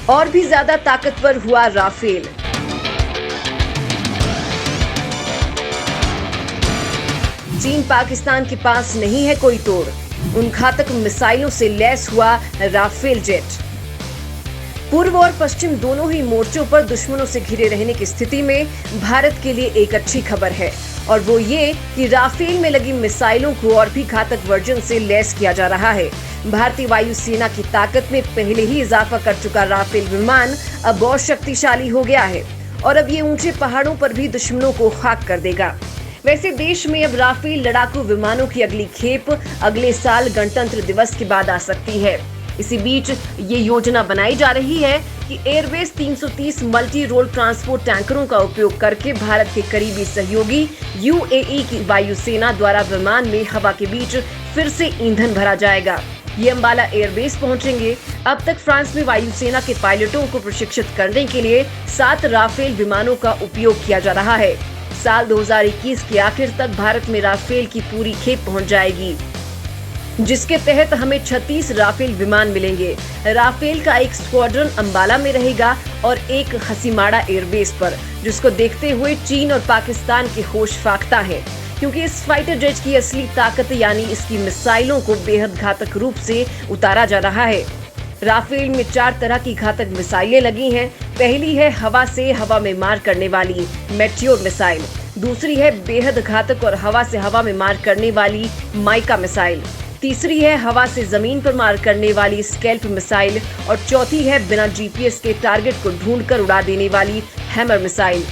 और भी ज्यादा ताकतवर हुआ राफेल। चीन पाकिस्तान के पास नहीं है कोई तोड़, उन घातक मिसाइलों से लैस हुआ राफेल जेट। पूर्व और पश्चिम दोनों ही मोर्चों पर दुश्मनों से घिरे रहने की स्थिति में भारत के लिए एक अच्छी खबर है, और वो ये कि राफेल में लगी मिसाइलों को और भी घातक वर्जन से लैस किया जा रहा है। भारतीय वायुसेना की ताकत में पहले ही इजाफा कर चुका राफेल विमान अब और शक्तिशाली हो गया है और अब ये ऊंचे पहाड़ों पर भी दुश्मनों को खाक कर देगा। वैसे देश में अब राफेल लड़ाकू विमानों की अगली खेप अगले साल गणतंत्र दिवस के बाद आ सकती है। इसी बीच ये योजना बनाई जा रही है कि एयरबेस 330 मल्टी रोल ट्रांसपोर्ट टैंकरों का उपयोग करके भारत के करीबी सहयोगी यूएई की वायुसेना द्वारा विमान में हवा के बीच फिर से ईंधन भरा जाएगा। ये अंबाला एयरबेस पहुंचेंगे। अब तक फ्रांस में वायुसेना के पायलटों को प्रशिक्षित करने के लिए 7 राफेल विमानों का उपयोग किया जा रहा है। साल 2021 के आखिर तक भारत में राफेल की पूरी खेप पहुंच जाएगी, जिसके तहत हमें 36 राफेल विमान मिलेंगे। राफेल का एक स्क्वाड्रन अंबाला में रहेगा और एक हसीमाड़ा एयरबेस पर, जिसको देखते हुए चीन और पाकिस्तान के होश फाख्ता है, क्योंकि इस फाइटर जेट की असली ताकत यानी इसकी मिसाइलों को बेहद घातक रूप से उतारा जा रहा है। राफेल में 4 तरह की घातक मिसाइलें लगी हैं। पहली है हवा से हवा में मार करने वाली मेटियोर मिसाइल, दूसरी है बेहद घातक और हवा से हवा में मार करने वाली माइका मिसाइल, तीसरी है हवा से जमीन पर मार करने वाली स्कैल्प मिसाइल और चौथी है बिना जीपीएस के टारगेट को ढूंढकर उड़ा देने वाली हैमर मिसाइल।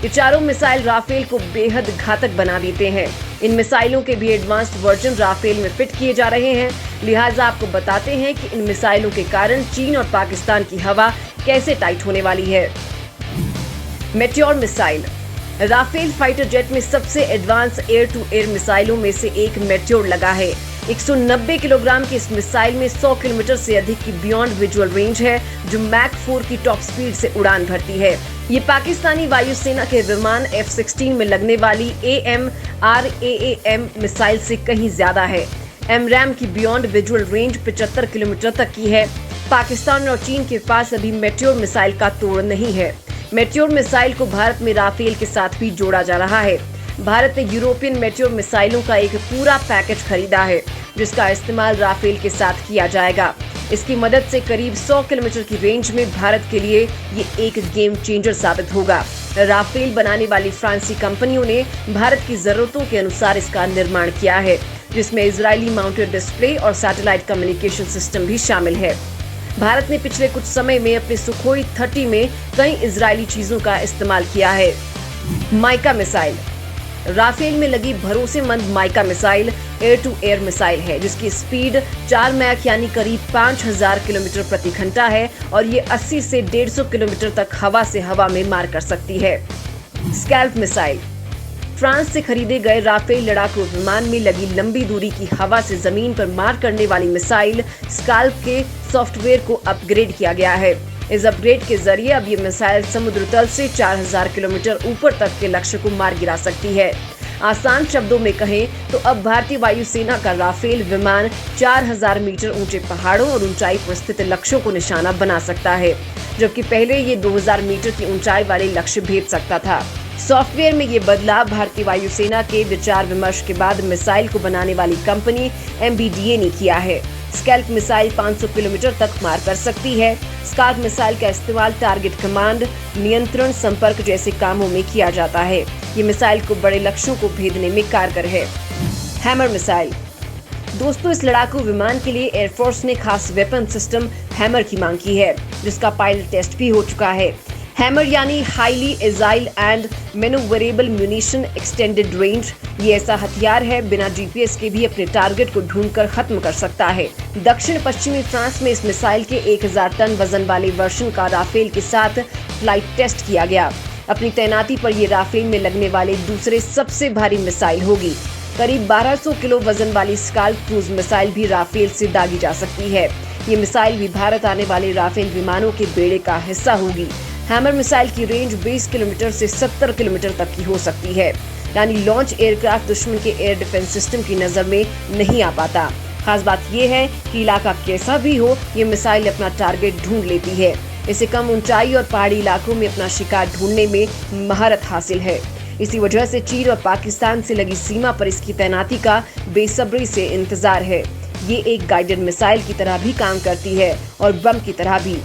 ये चारों मिसाइल राफेल को बेहद घातक बना देते हैं। इन मिसाइलों के भी एडवांस्ड वर्जन राफेल में फिट किए जा रहे हैं। लिहाजा आपको बताते हैं कि इन मिसाइलों के कारण चीन और पाकिस्तान की हवा कैसे टाइट होने वाली है। Meteor missile Rafale fighter jet में सबसे एडवांस एयर टू एयर मिसाइलों में से एक मेटियोर लगा है। 190 किलोग्राम की इस मिसाइल में 100 किलोमीटर से अधिक की बियॉन्ड विजुअल रेंज है, जो मैक 4 की टॉप स्पीड से उड़ान भरती है। ये पाकिस्तानी वायुसेना के विमान F-16 में लगने वाली AMRAAM मिसाइल से कहीं ज्यादा है। एमरैम की बियॉन्ड विजुअल रेंज 75 किलोमीटर तक की है। पाकिस्तान और चीन के पास अभी मेटियोर मिसाइल का तोड़ नहीं है। मेटियोर मिसाइल को भारत में राफेल के साथ भी जोड़ा जा रहा है। भारत ने यूरोपियन मेटियोर मिसाइलों का एक पूरा पैकेज खरीदा है, जिसका इस्तेमाल राफेल के साथ किया जाएगा। इसकी मदद से करीब 100 किलोमीटर की रेंज में भारत के लिए ये एक गेम चेंजर साबित होगा। राफेल बनाने वाली फ्रांसीसी कंपनियों ने भारत की जरूरतों के अनुसार इसका निर्माण किया है, जिसमें इजरायली माउंटेड डिस्प्ले और सैटेलाइट कम्युनिकेशन सिस्टम भी शामिल है। भारत ने पिछले कुछ समय में अपने सुखोई 30 में कई इजरायली चीजों का इस्तेमाल किया है। माइका मिसाइल राफेल में लगी भरोसेमंद MICA missile air to air missile है, जिसकी स्पीड 4 मैक यानी करीब 5000 किलोमीटर प्रति घंटा है और ये 80 से 150 किलोमीटर तक हवा से हवा में मार कर सकती है। स्कैल्प मिसाइल फ्रांस से खरीदे गए राफेल लड़ाकू विमान में लगी लंबी दूरी की हवा से जमीन पर मार करने वाली मिसाइल स्कैल्प के सॉफ्टवेयर को अपग्रेड किया गया है। इस अपग्रेड के जरिए अब ये मिसाइल समुद्र तल से 4000 किलोमीटर ऊपर तक के लक्ष्य को मार गिरा सकती है। आसान शब्दों में कहें तो अब भारतीय वायुसेना का राफेल विमान 4000 मीटर ऊंचे पहाड़ों और ऊंचाई पर स्थित लक्ष्यों को निशाना बना सकता है, जबकि पहले ये 2000 मीटर की ऊंचाई वाले लक्ष्य भेद सकता था। सॉफ्टवेयर में ये बदलाव भारतीय वायुसेना के विचार विमर्श के बाद मिसाइल को बनाने वाली कंपनी MBDA ने किया है। स्कैल्प मिसाइल 500 किलोमीटर तक मार कर सकती है। स्कैल्प मिसाइल का इस्तेमाल टारगेट कमांड, नियंत्रण, संपर्क जैसे कामों में किया जाता है। ये मिसाइल को बड़े लक्ष्यों को भेदने में कारगर है। हैमर मिसाइल दोस्तों, इस लड़ाकू विमान के लिए एयरफोर्स ने खास वेपन सिस्टम हैमर की मांग की है, जिसका पायलट टेस्ट भी हो चुका है। हैमर यानी highly agile and manoeuvrable munition extended range. ये ऐसा हथियार है बिना जीपीएस के भी अपने टारगेट को ढूंढकर खत्म कर सकता है। दक्षिण पश्चिमी फ्रांस में इस मिसाइल के 1000 टन वजन वाले वर्जन का राफेल के साथ फ्लाइट टेस्ट किया गया। अपनी तैनाती पर ये राफेल में लगने वाले दूसरे सबसे भारी मिसाइल होगी। करीब 1200 किलो वजन वाली स्कैल्प क्रूज मिसाइल भी राफेल से दागी जा सकती है। ये मिसाइल भी भारत आने वाले राफेल विमानों के बेड़े का हिस्सा होगी। हैमर मिसाइल की रेंज 20 किलोमीटर से 70 किलोमीटर तक की हो सकती है, यानी लॉन्च एयरक्राफ्ट दुश्मन के एयर डिफेंस सिस्टम की नजर में नहीं आ पाता। खास बात यह है कि इलाका कैसा भी हो, ये मिसाइल अपना टारगेट ढूंढ लेती है। इसे कम ऊंचाई और पहाड़ी इलाकों में अपना शिकार ढूंढने में महारत हासिल है। इसी वजह से चीन और पाकिस्तान से लगी सीमा पर इसकी तैनाती का बेसब्री से इंतजार है। ये एक गाइडेड मिसाइल की तरह भी काम करती है और बम की तरह भी।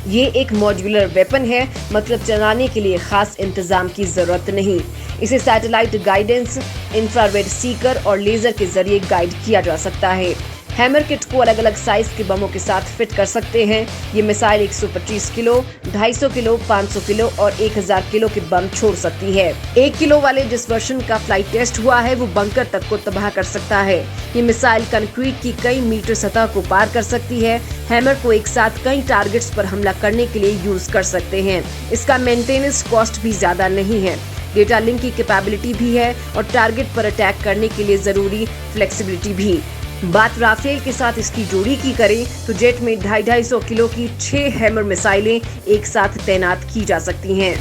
ये एक मॉड्यूलर वेपन है, मतलब चलाने के लिए खास इंतजाम की जरूरत नहीं। इसे सैटेलाइट गाइडेंस, इंफ्रारेड सीकर और लेजर के जरिए गाइड किया जा सकता है। हैमर किट को अलग अलग साइज के बमों के साथ फिट कर सकते हैं। ये मिसाइल 125 किलो, 250 किलो, 500 किलो और 1000 किलो के बम छोड़ सकती है। 1 किलो वाले जिस वर्जन का फ्लाइट टेस्ट हुआ है वो बंकर तक को तबाह कर सकता है। ये मिसाइल कंक्रीट की कई मीटर सतह को पार कर सकती है। हैमर को एक साथ कई टारगेट्स पर हमला करने के लिए यूज कर सकते हैं। इसका मेंटेनेंस कॉस्ट भी ज्यादा नहीं है। डेटा लिंक की कैपेबिलिटी भी है और टारगेट पर अटैक करने के लिए जरूरी फ्लेक्सिबिलिटी भी। बात राफेल के साथ इसकी जोड़ी की करें तो जेट में 250-250 किलो की 6 हैमर मिसाइलें एक साथ तैनात की जा सकती हैं।